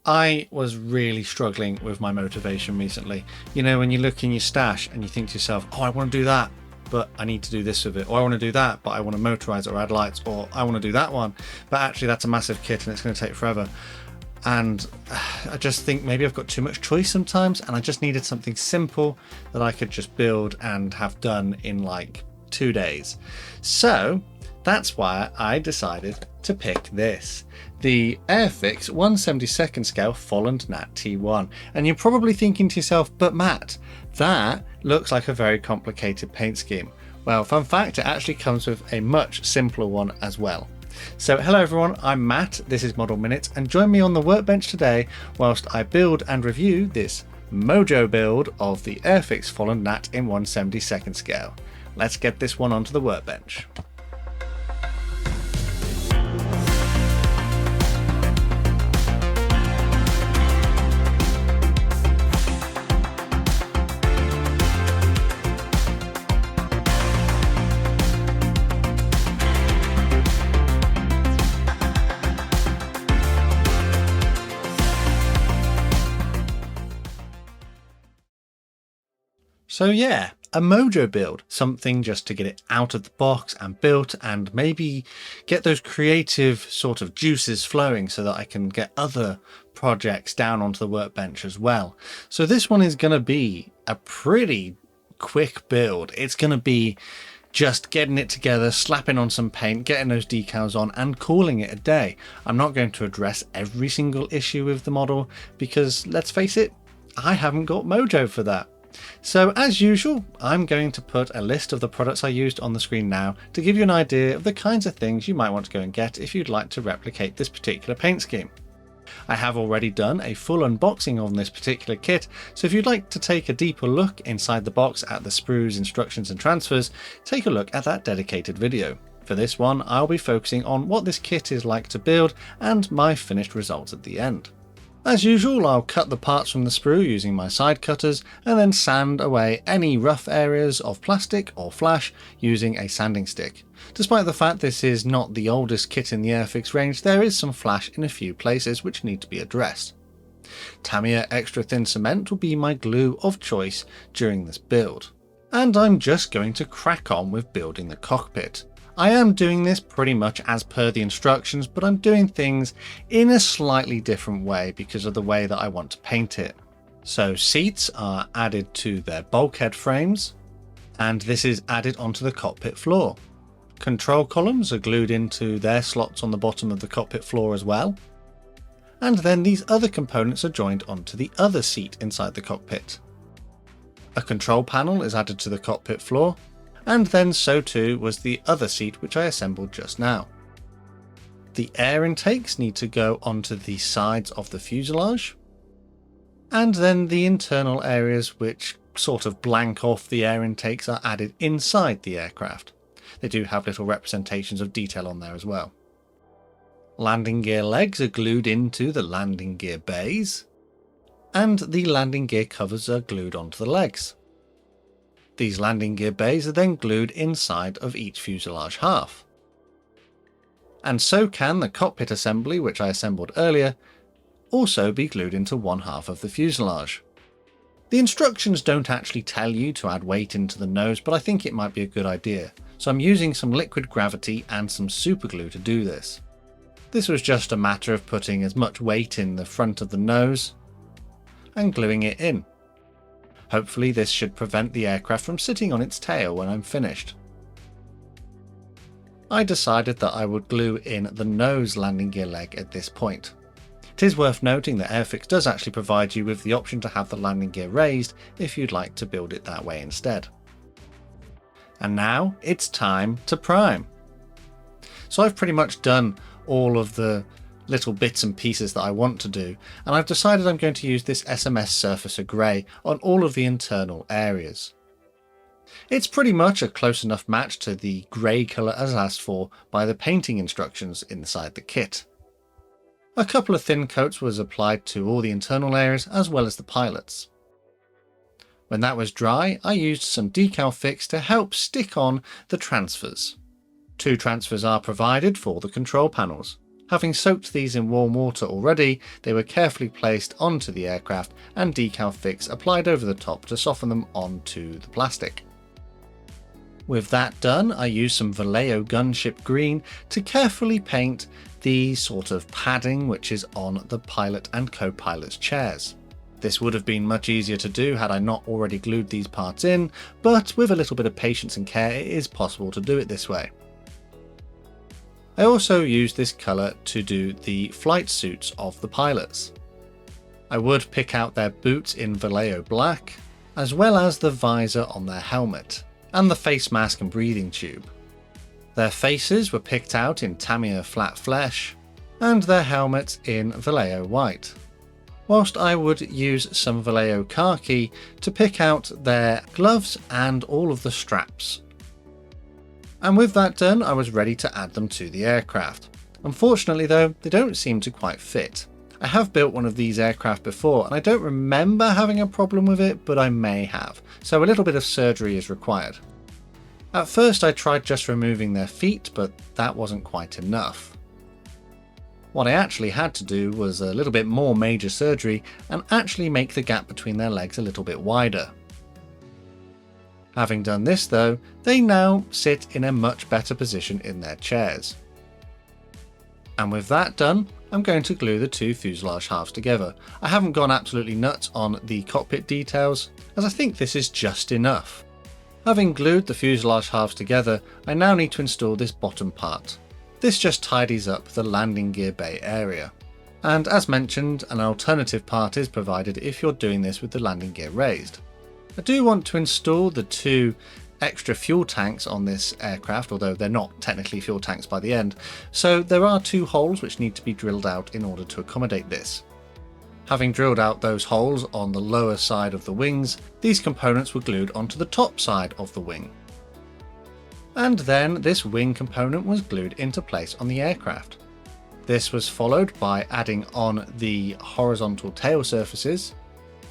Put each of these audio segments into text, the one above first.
I was really struggling with my motivation recently. You know, when you look in your stash and you think to yourself, oh, I want to do that, but I need to do this with it, or I want to do that, but I want to motorize it or add lights, or I want to do that one, but actually that's a massive kit and it's going to take forever. And I just think maybe I've got too much choice sometimes, and I just needed something simple that I could just build and have done in like 2 days. So that's why I decided to pick this, the Airfix 1/72 scale Folland Gnat T.1. And you're probably thinking to yourself, but Matt, that looks like a very complicated paint scheme. Well, fun fact, it actually comes with a much simpler one as well. So hello everyone, I'm Matt, this is Model Minutes, and join me on the workbench today whilst I build and review this Mojo build of the Airfix Folland Gnat in 1/72 scale. Let's get this one onto the workbench. So yeah, a Mojo build, something just to get it out of the box and built and maybe get those creative sort of juices flowing so that I can get other projects down onto the workbench as well. So this one is going to be a pretty quick build. It's going to be just getting it together, slapping on some paint, getting those decals on and calling it a day. I'm not going to address every single issue with the model because let's face it, I haven't got Mojo for that. So as usual, I'm going to put a list of the products I used on the screen now to give you an idea of the kinds of things you might want to go and get if you'd like to replicate this particular paint scheme. I have already done a full unboxing on this particular kit, so if you'd like to take a deeper look inside the box at the sprues, instructions and transfers, take a look at that dedicated video. For this one, I'll be focusing on what this kit is like to build and my finished results at the end. As usual, I'll cut the parts from the sprue using my side cutters and then sand away any rough areas of plastic or flash using a sanding stick. Despite the fact this is not the oldest kit in the Airfix range, there is some flash in a few places which need to be addressed. Tamiya extra thin cement will be my glue of choice during this build. And I'm just going to crack on with building the cockpit. I am doing this pretty much as per the instructions, but I'm doing things in a slightly different way because of the way that I want to paint it. So seats are added to their bulkhead frames, and this is added onto the cockpit floor. Control columns are glued into their slots on the bottom of the cockpit floor as well. And then these other components are joined onto the other seat inside the cockpit. A control panel is added to the cockpit floor, and then so too was the other seat which I assembled just now. The air intakes need to go onto the sides of the fuselage, and then the internal areas which sort of blank off the air intakes are added inside the aircraft. They do have little representations of detail on there as well. Landing gear legs are glued into the landing gear bays, and the landing gear covers are glued onto the legs. These landing gear bays are then glued inside of each fuselage half. And so can the cockpit assembly, which I assembled earlier, also be glued into one half of the fuselage. The instructions don't actually tell you to add weight into the nose, but I think it might be a good idea, so I'm using some liquid gravity and some super glue to do this. This was just a matter of putting as much weight in the front of the nose and gluing it in. Hopefully this should prevent the aircraft from sitting on its tail when I'm finished. I decided that I would glue in the nose landing gear leg at this point. It is worth noting that Airfix does actually provide you with the option to have the landing gear raised if you'd like to build it that way instead. And now it's time to prime. So I've pretty much done all of the little bits and pieces that I want to do, and I've decided I'm going to use this SMS Surfacer Grey on all of the internal areas. It's pretty much a close enough match to the grey colour as asked for by the painting instructions inside the kit. A couple of thin coats was applied to all the internal areas as well as the pilots. When that was dry, I used some decal fix to help stick on the transfers. 2 transfers are provided for the control panels. Having soaked these in warm water already, they were carefully placed onto the aircraft and decal fix applied over the top to soften them onto the plastic. With that done, I used some Vallejo gunship green to carefully paint the sort of padding which is on the pilot and co-pilot's chairs. This would have been much easier to do had I not already glued these parts in, but with a little bit of patience and care it is possible to do it this way. I also used this colour to do the flight suits of the pilots. I would pick out their boots in Vallejo black, as well as the visor on their helmet, and the face mask and breathing tube. Their faces were picked out in Tamiya flat flesh, and their helmets in Vallejo white, whilst I would use some Vallejo khaki to pick out their gloves and all of the straps. And with that done, I was ready to add them to the aircraft. Unfortunately though, they don't seem to quite fit. I have built one of these aircraft before and I don't remember having a problem with it, but I may have, so a little bit of surgery is required. At first I tried just removing their feet, but that wasn't quite enough. What I actually had to do was a little bit more major surgery and actually make the gap between their legs a little bit wider. Having done this though, they now sit in a much better position in their chairs. And with that done, I'm going to glue the two fuselage halves together. I haven't gone absolutely nuts on the cockpit details, as I think this is just enough. Having glued the fuselage halves together, I now need to install this bottom part. This just tidies up the landing gear bay area. And as mentioned, an alternative part is provided if you're doing this with the landing gear raised. I do want to install the two extra fuel tanks on this aircraft, although they're not technically fuel tanks by the end, so there are two holes which need to be drilled out in order to accommodate this. Having drilled out those holes on the lower side of the wings, these components were glued onto the top side of the wing. And then this wing component was glued into place on the aircraft. This was followed by adding on the horizontal tail surfaces,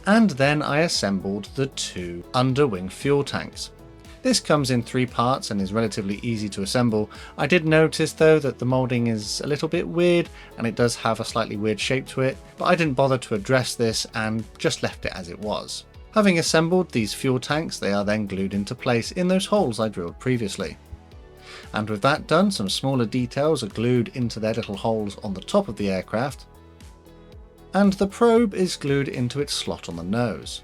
and then I assembled the two underwing fuel tanks. This comes in 3 parts and is relatively easy to assemble. I did notice though that the moulding is a little bit weird and it does have a slightly weird shape to it, but I didn't bother to address this and just left it as it was. Having assembled these fuel tanks, they are then glued into place in those holes I drilled previously. And with that done, some smaller details are glued into their little holes on the top of the aircraft, and the probe is glued into its slot on the nose.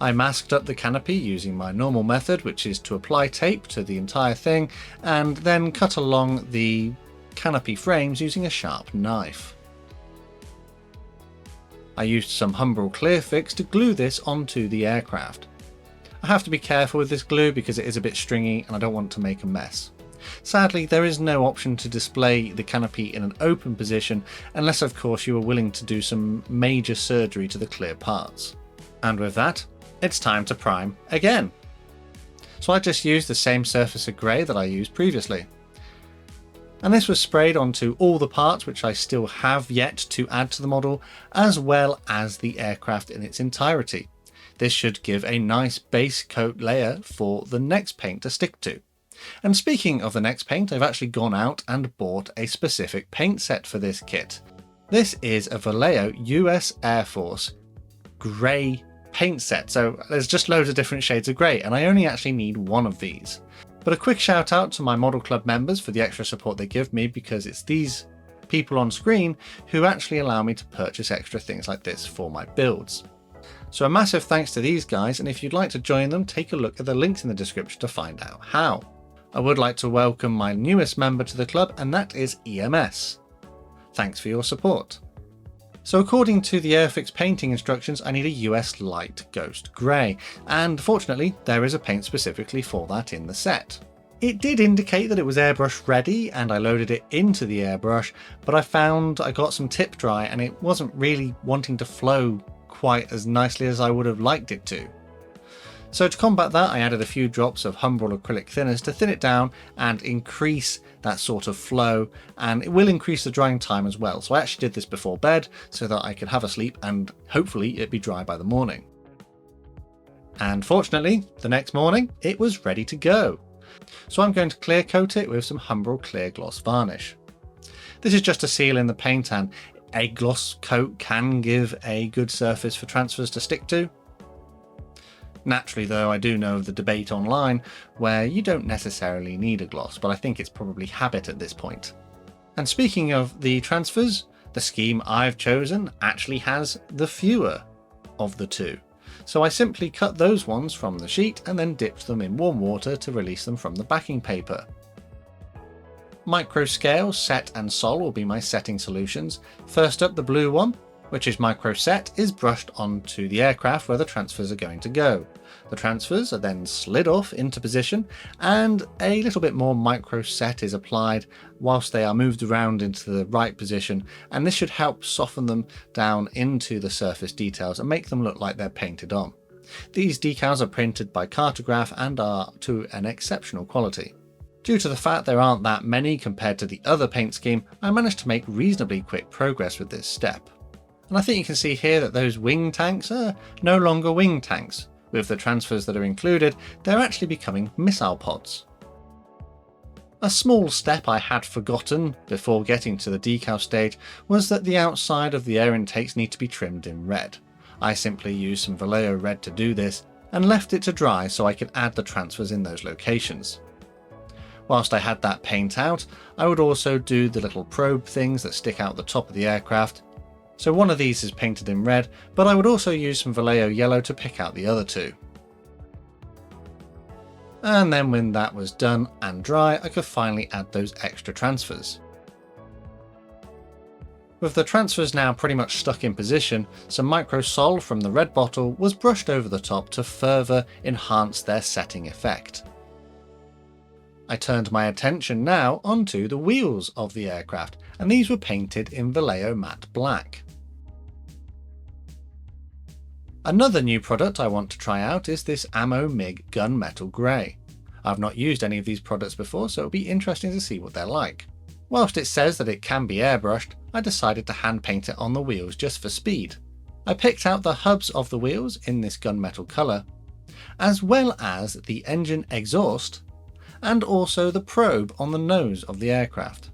I masked up the canopy using my normal method, which is to apply tape to the entire thing and then cut along the canopy frames using a sharp knife. I used some Humbrol clear fix to glue this onto the aircraft. I have to be careful with this glue because it is a bit stringy and I don't want to make a mess. Sadly, there is no option to display the canopy in an open position unless of course you are willing to do some major surgery to the clear parts. And with that, it's time to prime again. So I just used the same surface of grey that I used previously. And this was sprayed onto all the parts which I still have yet to add to the model, as well as the aircraft in its entirety. This should give a nice base coat layer for the next paint to stick to. And speaking of the next paint, I've actually gone out and bought a specific paint set for this kit. This is a Vallejo US Air Force grey paint set, so there's just loads of different shades of grey and I only actually need one of these. But a quick shout out to my Model Club members for the extra support they give me, because it's these people on screen who actually allow me to purchase extra things like this for my builds. So a massive thanks to these guys, and if you'd like to join them, take a look at the links in the description to find out how. I would like to welcome my newest member to the club, and that is EMS. Thanks for your support. So according to the Airfix painting instructions, I need a US light ghost grey, and fortunately there is a paint specifically for that in the set. It did indicate that it was airbrush ready and I loaded it into the airbrush, but I found I got some tip dry and it wasn't really wanting to flow quite as nicely as I would have liked it to. So to combat that, I added a few drops of Humbrol acrylic thinners to thin it down and increase that sort of flow, and it will increase the drying time as well. So I actually did this before bed so that I could have a sleep and hopefully it'd be dry by the morning. And fortunately, the next morning it was ready to go. So I'm going to clear coat it with some Humbrol clear gloss varnish. This is just to seal in the paint, and a gloss coat can give a good surface for transfers to stick to. Naturally though, I do know of the debate online where you don't necessarily need a gloss, but I think it's probably habit at this point. And speaking of the transfers, the scheme I've chosen actually has the fewer of the two. So I simply cut those ones from the sheet and then dipped them in warm water to release them from the backing paper. Micro scale, set and sol will be my setting solutions. First up, the blue one, which is micro set, is brushed onto the aircraft where the transfers are going to go. The transfers are then slid off into position and a little bit more micro set is applied whilst they are moved around into the right position, and this should help soften them down into the surface details and make them look like they're painted on. These decals are printed by Cartograph and are to an exceptional quality. Due to the fact there aren't that many compared to the other paint scheme, I managed to make reasonably quick progress with this step. And I think you can see here that those wing tanks are no longer wing tanks. With the transfers that are included, they're actually becoming missile pods. A small step I had forgotten before getting to the decal stage was that the outside of the air intakes need to be trimmed in red. I simply used some Vallejo red to do this and left it to dry so I could add the transfers in those locations. Whilst I had that paint out, I would also do the little probe things that stick out the top of the aircraft. So one of these is painted in red, but I would also use some Vallejo yellow to pick out the other two. And then when that was done and dry, I could finally add those extra transfers. With the transfers now pretty much stuck in position, some micro sol from the red bottle was brushed over the top to further enhance their setting effect. I turned my attention now onto the wheels of the aircraft, and these were painted in Vallejo matte black. Another new product I want to try out is this Ammo MIG gunmetal grey. I've not used any of these products before, so it'll be interesting to see what they're like. Whilst it says that it can be airbrushed, I decided to hand paint it on the wheels just for speed. I picked out the hubs of the wheels in this gunmetal colour, as well as the engine exhaust and also the probe on the nose of the aircraft.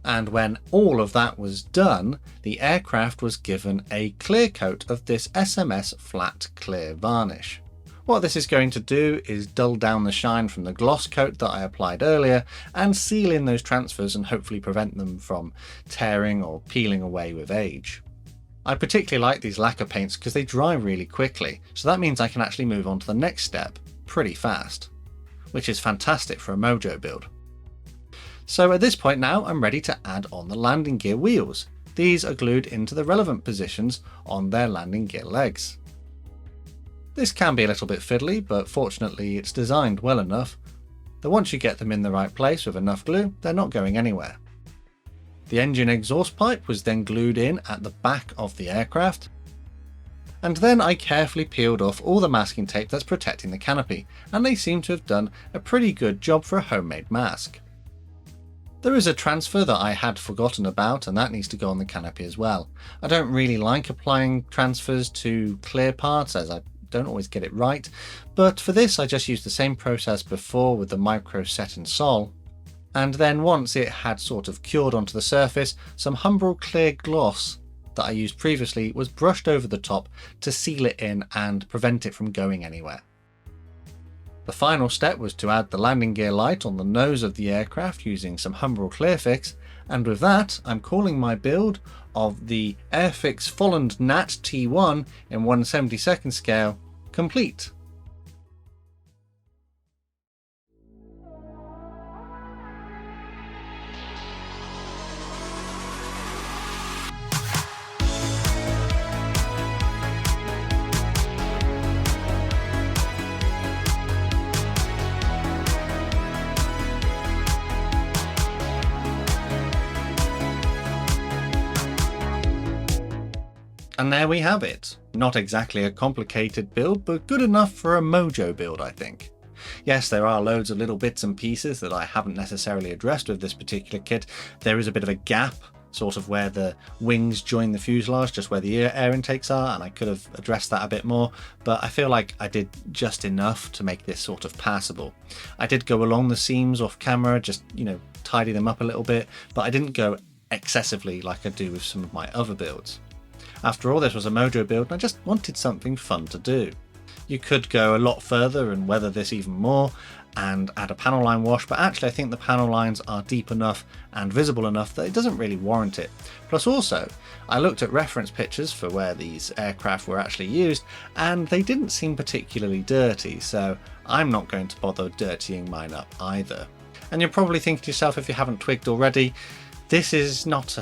And when all of that was done, the aircraft was given a clear coat of this SMS flat clear varnish. What this is going to do is dull down the shine from the gloss coat that I applied earlier and seal in those transfers and hopefully prevent them from tearing or peeling away with age. I particularly like these lacquer paints because they dry really quickly, so that means I can actually move on to the next step pretty fast, which is fantastic for a Mojo build. So at this point now I'm ready to add on the landing gear wheels. These are glued into the relevant positions on their landing gear legs. This can be a little bit fiddly, but fortunately it's designed well enough that once you get them in the right place with enough glue, they're not going anywhere. The engine exhaust pipe was then glued in at the back of the aircraft, and then I carefully peeled off all the masking tape that's protecting the canopy, and they seem to have done a pretty good job for a homemade mask. There is a transfer that I had forgotten about, and that needs to go on the canopy as well. I don't really like applying transfers to clear parts as I don't always get it right, but for this I just used the same process before with the micro set and sol, and then once it had sort of cured onto the surface, some Humbrol clear gloss that I used previously was brushed over the top to seal it in and prevent it from going anywhere. The final step was to add the landing gear light on the nose of the aircraft using some Humbrol Clearfix, and with that I'm calling my build of the Airfix Folland Gnat T.1 in 1/72 scale complete. And there we have it. Not exactly a complicated build, but good enough for a Mojo build, I think. Yes, there are loads of little bits and pieces that I haven't necessarily addressed with this particular kit. There is a bit of a gap sort of where the wings join the fuselage, just where the air intakes are, and I could have addressed that a bit more, but I feel like I did just enough to make this sort of passable. I did go along the seams off camera, just, you know, tidy them up a little bit, but I didn't go excessively like I do with some of my other builds. After all, this was a Mojo build and I just wanted something fun to do. You could go a lot further and weather this even more and add a panel line wash, but actually I think the panel lines are deep enough and visible enough that it doesn't really warrant it. Plus also, I looked at reference pictures for where these aircraft were actually used and they didn't seem particularly dirty, so I'm not going to bother dirtying mine up either. And you're probably thinking to yourself, if you haven't twigged already, this is not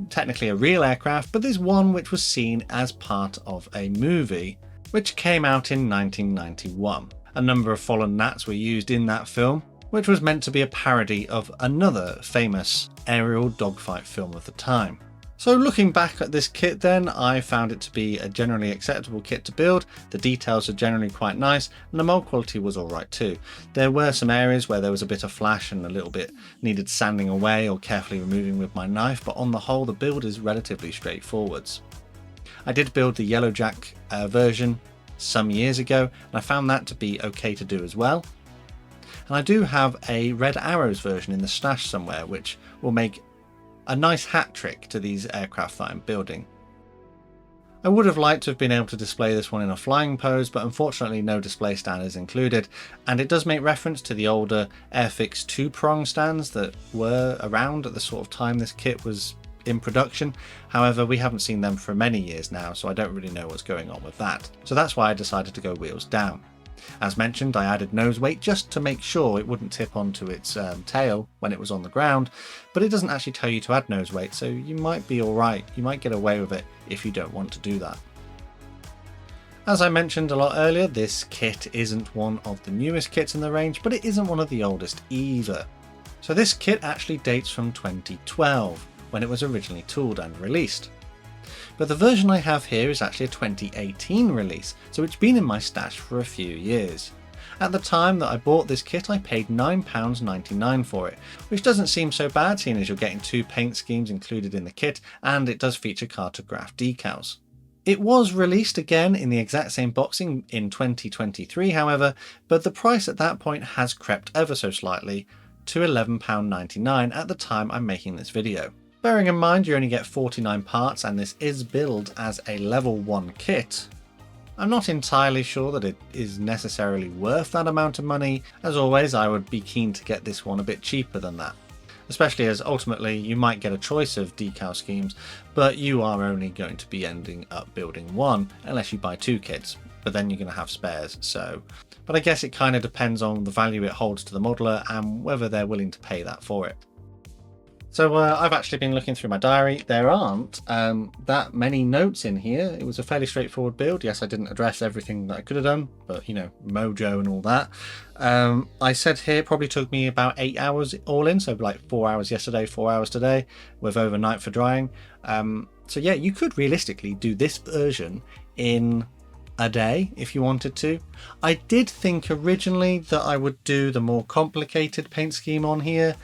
technically a real aircraft, but there's one which was seen as part of a movie which came out in 1991. A number of Folland Gnats were used in that film, which was meant to be a parody of another famous aerial dogfight film of the time. So looking back at this kit then, I found it to be a generally acceptable kit to build. The details are generally quite nice and the mold quality was alright too. There were some areas where there was a bit of flash and a little bit needed sanding away or carefully removing with my knife, but on the whole the build is relatively straightforward. I did build the Yellowjack version some years ago and I found that to be okay to do as well. And I do have a Red Arrows version in the stash somewhere which will make a nice hat trick to these aircraft that I'm building. I would have liked to have been able to display this one in a flying pose, but unfortunately no display stand is included, and it does make reference to the older Airfix 2-prong stands that were around at the sort of time this kit was in production. However, we haven't seen them for many years now, so I don't really know what's going on with that. So that's why I decided to go wheels down. As mentioned, I added nose weight just to make sure it wouldn't tip onto its tail when it was on the ground, but it doesn't actually tell you to add nose weight, so you might be alright. You might get away with it if you don't want to do that. As I mentioned a lot earlier, this kit isn't one of the newest kits in the range, but it isn't one of the oldest either. So this kit actually dates from 2012, when it was originally tooled and released. But the version I have here is actually a 2018 release, so it's been in my stash for a few years. At the time that I bought this kit I paid £9.99 for it, which doesn't seem so bad seeing as you're getting 2 paint schemes included in the kit and it does feature cartograph decals. It was released again in the exact same boxing in 2023 however, but the price at that point has crept ever so slightly to £11.99 at the time I'm making this video. Bearing in mind you only get 49 parts and this is billed as a level 1 kit, I'm not entirely sure that it is necessarily worth that amount of money. As always, I would be keen to get this one a bit cheaper than that, especially as ultimately you might get a choice of decal schemes, but you are only going to be ending up building one unless you buy 2 kits, but then you're going to have spares. But I guess it kind of depends on the value it holds to the modeler and whether they're willing to pay that for it. So I've actually been looking through my diary. There aren't that many notes in here. It was a fairly straightforward build. Yes, I didn't address everything that I could have done, but you know, Mojo and all that. I said here it probably took me about 8 hours all in, so like 4 hours yesterday, 4 hours today, with overnight for drying. So yeah, you could realistically do this version in a day if you wanted to. I did think originally that I would do the more complicated paint scheme on here,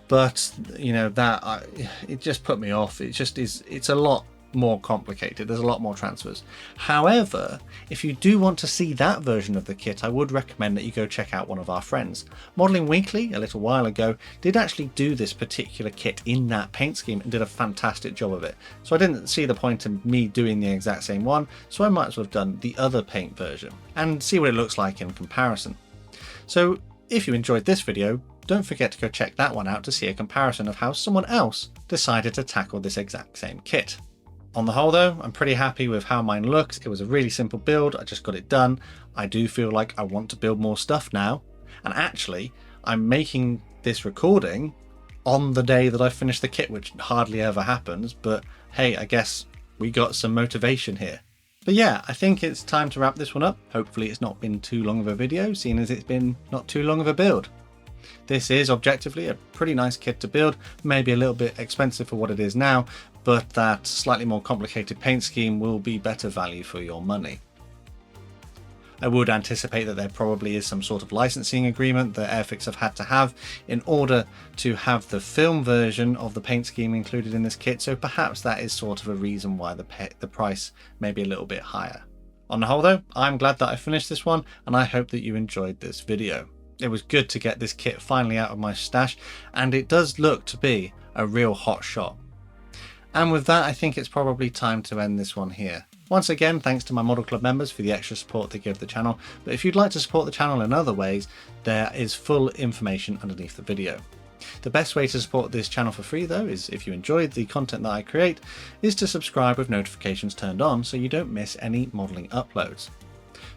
but you know that it just put me off. It's a lot more complicated. There's a lot more transfers. However, if you do want to see that version of the kit, I would recommend that you go check out one of our friends. Modeling Weekly a little while ago did actually do this particular kit in that paint scheme and did a fantastic job of it. So I didn't see the point in me doing the exact same one, so I might as well have done the other paint version and see what it looks like in comparison. So if you enjoyed this video, don't forget to go check that one out to see a comparison of how someone else decided to tackle this exact same kit. On the whole though, I'm pretty happy with how mine looks. It was a really simple build, I just got it done. I do feel like I want to build more stuff now, and actually I'm making this recording on the day that I finish the kit, which hardly ever happens, but hey, I guess we got some motivation here. But yeah, I think it's time to wrap this one up. Hopefully it's not been too long of a video, seeing as it's been not too long of a build. This is objectively a pretty nice kit to build, maybe a little bit expensive for what it is now, but that slightly more complicated paint scheme will be better value for your money. I would anticipate that there probably is some sort of licensing agreement that Airfix have had to have in order to have the film version of the paint scheme included in this kit, so perhaps that is sort of a reason why the price may be a little bit higher. On the whole though, I'm glad that I finished this one, and I hope that you enjoyed this video. It was good to get this kit finally out of my stash, and it does look to be a real hot shot. And with that, I think it's probably time to end this one here. Once again, thanks to my Model Club members for the extra support they give the channel, but if you'd like to support the channel in other ways, there is full information underneath the video. The best way to support this channel for free though is, if you enjoyed the content that I create, is to subscribe with notifications turned on so you don't miss any modelling uploads.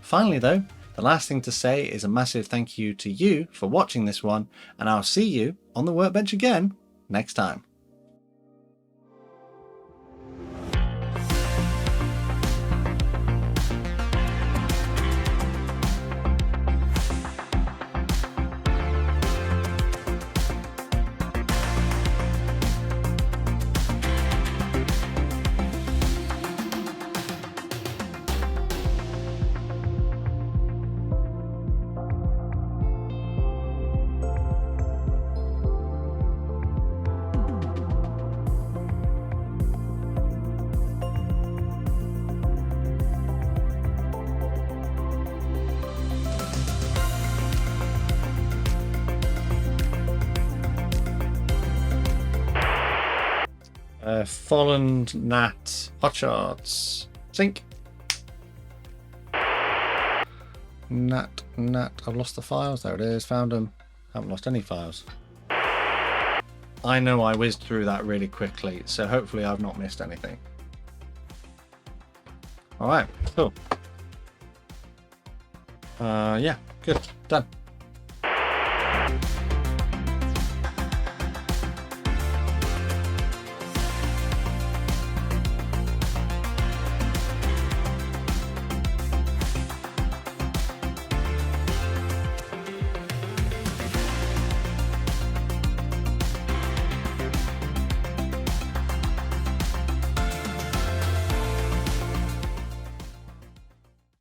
Finally though, the last thing to say is a massive thank you to you for watching this one, and I'll see you on the workbench again next time. Folland Gnat Hotshots. Sync. Gnat. I've lost the files. There it is. Found them. Haven't lost any files. I know I whizzed through that really quickly, so hopefully I've not missed anything. Alright, cool. Yeah, good. Done.